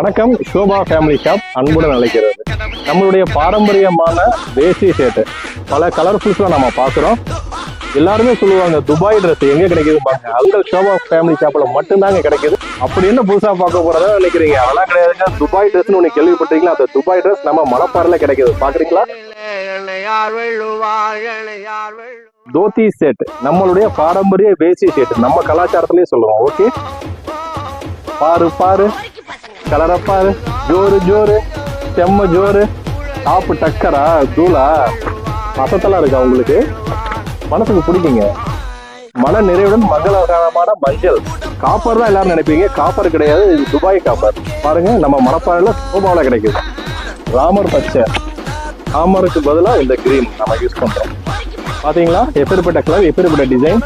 வணக்கம். Shobha family shop அன்புடன் அழைக்கிறது. நம்மளுடைய பாரம்பரியமான தேசிய ஷர்ட் பல கலர்ஃபுல்ஸ்லாம் நம்ம பார்க்குறோம். எல்லாருமே சொல்லுவாங்க துபாய் ட்ரெஸ் எங்க கிடைக்குது பாருங்க, அந்த ஷோபா ஃபேமிலி ஷாப்ல மட்டும்தாங்க கிடைக்குது. அப்படி என்ன புதுசா பார்க்க போறதா நினைக்கிறீங்க? அதெல்லாம் கிடையாதுங்க. துபாய் ட்ரெஸ்னு ஒண்ணு கேள்விப்பட்டீங்களா? அந்த துபாய் ட்ரெஸ் நம்ம மணப்பாறையில கிடைக்குது. பாக்குறீங்களா? தோத்தி செட் நம்மளுடைய பாரம்பரிய வேசி செட், நம்ம கலாச்சாரத்திலேயே சொல்லுவோம். ஓகே, பாரு பாரு, கலரை பாரு, ஜோரு ஜோரு, செம்ம ஜோரு, டாப்பு டக்கரா, தூளா, அசத்தெல்லாம் இருக்கா உங்களுக்கு? மனசுக்கு பிடிக்குங்க. மன நிறைவுடன் மங்களகரமான மஞ்சள். காப்பர் தான் எல்லாரும் நினைப்பீங்க, காப்பர் கிடையாது, இது துபாய் காப்பர். பாருங்க, நம்ம மணப்பாறையில சோபாவில் கிடைக்குது. ராமர் பச்சை, ராமருக்கு பதிலாக இந்த கிரீன் நம்ம யூஸ் பண்றோம். பாத்தீங்களா? எப்பேற்பட்ட கலர், எப்பேற்பட்ட டிசைன்.